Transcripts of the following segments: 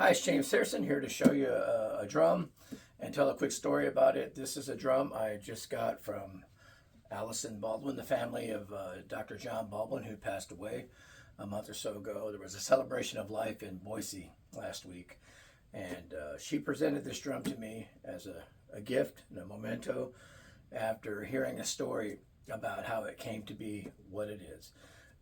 Hi, it's James Harrison here to show you a drum and tell a quick story about it. This is a drum I just got from Allison Baldwin, the family of Dr. John Baldwin, who passed away a month or so ago. There was a celebration of life in Boise last week, and she presented this drum to me as a gift and a memento after hearing a story about how it came to be what it is.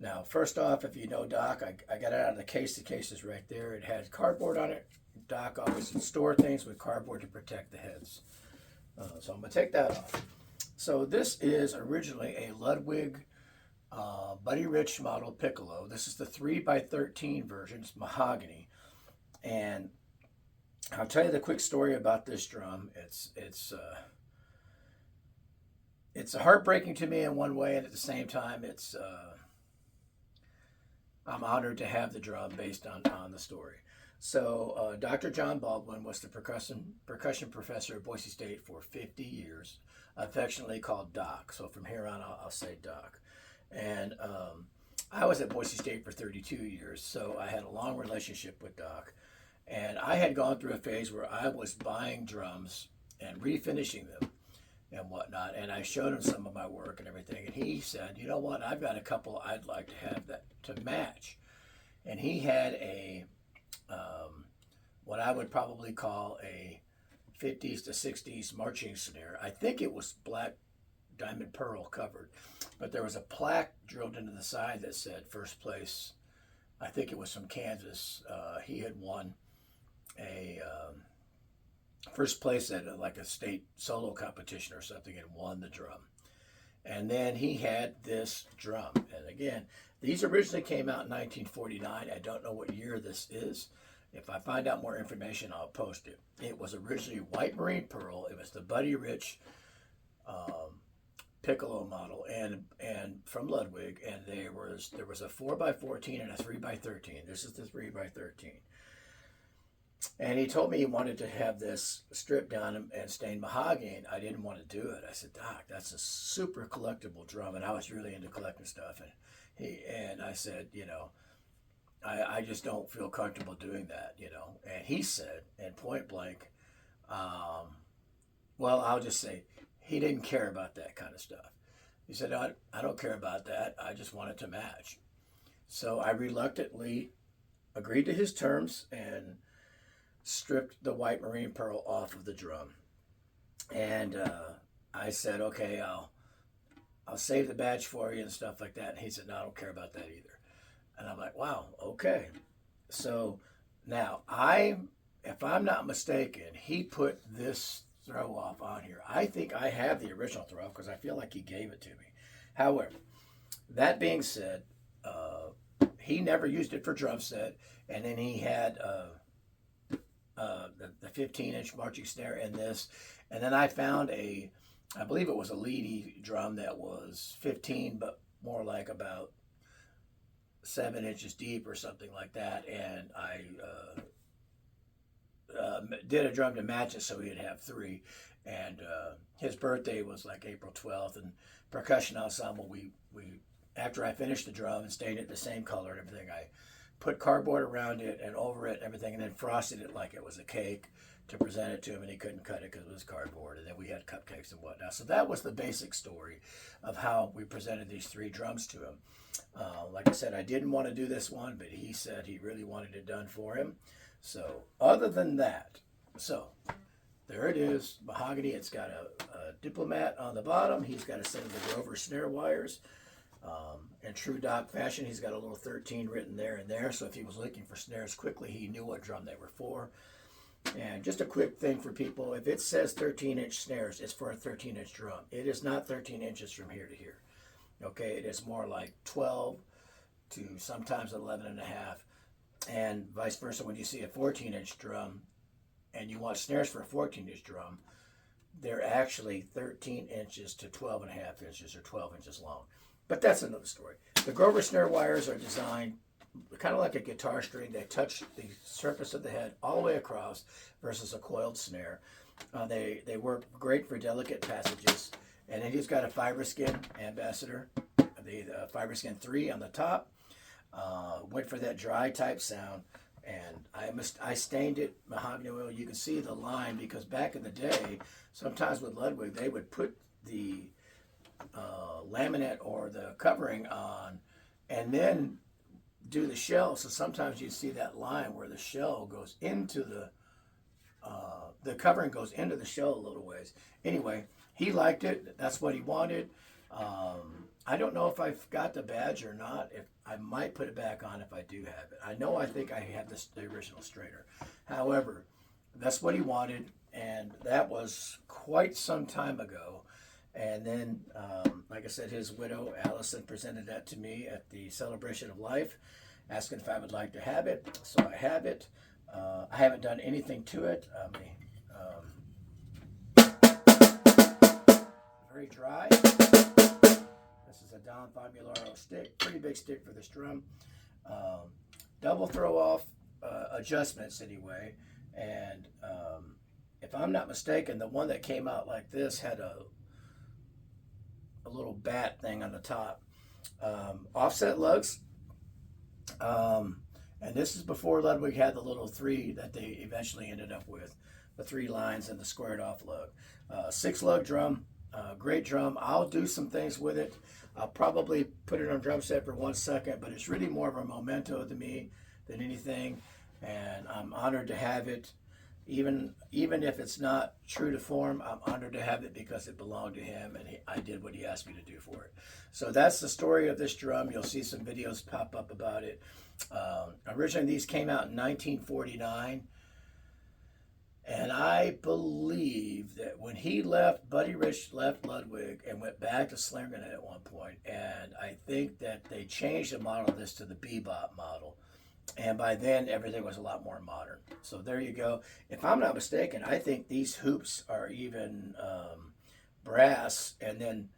Now, first off, if you know Doc, I got it out of the case. The case is right there. It has cardboard on it. Doc always would store things with cardboard to protect the heads. So I'm going to take that off. So this is originally a Ludwig Buddy Rich model piccolo. This is the 3x13 version. It's mahogany. And I'll tell you the quick story about this drum. It's heartbreaking to me in one way, and at the same time, I'm honored to have the drum based on the story. So Dr. John Baldwin was the percussion professor at Boise State for 50 years, affectionately called Doc. So from here on, I'll say Doc. And I was at Boise State for 32 years, so I had a long relationship with Doc. And I had gone through a phase where I was buying drums and refinishing them and whatnot. And I showed him some of my work and everything. And he said, you know what, I've got a couple I'd like to have that to match. And he had what I would probably call a 50s to 60s marching snare. I think it was black diamond pearl covered, but there was a plaque drilled into the side that said first place. I think it was from Kansas. He had won a first place at like a state solo competition or something and won the drum. And then he had this drum. And again, these originally came out in 1949. I don't know what year this is. If I find out more information, I'll post it. It was originally white marine pearl. It was the Buddy Rich piccolo model and from Ludwig. And there was a 4x14 and a 3x13. This is the 3x13. And he told me he wanted to have this stripped down and stained mahogany, and I didn't want to do it. I said, Doc, that's a super collectible drum, and I was really into collecting stuff. And I said, I just don't feel comfortable doing that, And he said, and point blank, well, I'll just say, he didn't care about that kind of stuff. He said, I don't care about that. I just want it to match. So I reluctantly agreed to his terms and stripped the white marine pearl off of the drum. And I said, okay, I'll save the badge for you and stuff like that. And he said, no, I don't care about that either. And I'm like, wow, okay. So now if I'm not mistaken, he put this throw off on here. I think I have the original throw off because I feel like he gave it to me. However, that being said, he never used it for drum set. And then he had the 15-inch marching snare in this. And then I found I believe it was a Leedy drum that was 15, but more like about 7 inches deep or something like that. And I did a drum to match it so he'd have 3. And his birthday was like April 12th. And Percussion Ensemble, we after I finished the drum and stained it the same color and everything, I put cardboard around it and over it and everything, and then frosted it like it was a cake to present it to him, and he couldn't cut it because it was cardboard. And then we had cupcakes and whatnot. So that was the basic story of how we presented these 3 drums to him. Like I said, I didn't want to do this one, but he said he really wanted it done for him. So other than that, so there it is, mahogany. It's got a diplomat on the bottom. He's got a set of the Grover snare wires. In true Doc fashion, he's got a little 13 written there and there, so if he was looking for snares quickly, he knew what drum they were for. And just a quick thing for people, if it says 13-inch snares, it's for a 13-inch drum. It is not 13 inches from here to here. Okay, it is more like 12 to sometimes 11 and a half. And vice versa, when you see a 14-inch drum and you want snares for a 14-inch drum, they're actually 13 inches to 12 and a half inches or 12 inches long. But that's another story. The Grover snare wires are designed kind of like a guitar string. They touch the surface of the head all the way across versus a coiled snare. They work great for delicate passages. And then he's got a FiberSkin Ambassador, the FiberSkin 3 on the top. Went for that dry type sound. and I stained it mahogany oil. You can see the line because back in the day, sometimes with Ludwig, they would put the laminate or the covering on and then do the shell. So sometimes you see that line where the shell goes into the covering goes into the shell a little ways. Anyway, he liked it. That's what he wanted. I don't know if I've got the badge or not. If I might put it back on if I do have it. I think I have the original Strader. However, that's what he wanted, and that was quite some time ago. And then, like I said, his widow, Allison, presented that to me at the Celebration of Life, asking if I would like to have it. So I have it. I haven't done anything to it. Very dry. This is a Don Famularo stick. Pretty big stick for this drum. Double throw off adjustments anyway. And if I'm not mistaken, the one that came out like this had a little bat thing on the top. Offset lugs. And this is before Ludwig had the little 3 that they eventually ended up with. The 3 lines and the squared off lug. 6 lug drum. Great drum. I'll do some things with it. I'll probably put it on drum set for 1 second, but it's really more of a memento to me than anything. And I'm honored to have it. Even if it's not true to form, I'm honored to have it because it belonged to him and I did what he asked me to do for it. So that's the story of this drum. You'll see some videos pop up about it. Originally, these came out in 1949. And I believe that when he left, Buddy Rich left Ludwig and went back to Slingernett at one point. And I think that they changed the model of this to the Bebop model. And by then, everything was a lot more modern. So there you go. If I'm not mistaken, I think these hoops are even brass and then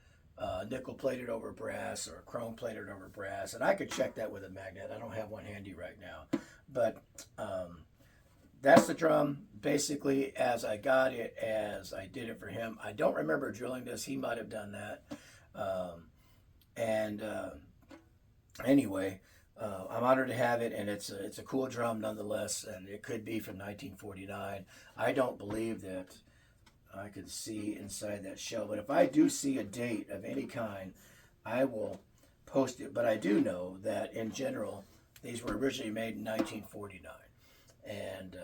nickel plated over brass or chrome plated over brass. And I could check that with a magnet. I don't have one handy right now. But that's the drum basically as I got it, as I did it for him. I don't remember drilling this. He might have done that. Anyway, I'm honored to have it, and it's a cool drum nonetheless, and it could be from 1949. I don't believe that I could see inside that shell, but if I do see a date of any kind, I will post it. But I do know that in general, these were originally made in 1949, and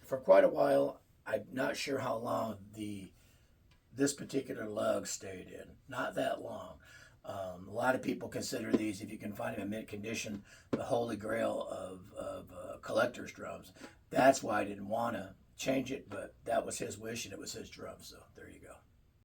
for quite a while, I'm not sure how long this particular lug stayed in. Not that long. A lot of people consider these, if you can find them in mint condition, the holy grail of collector's drums. That's why I didn't want to change it, but that was his wish and it was his drum, so there you go.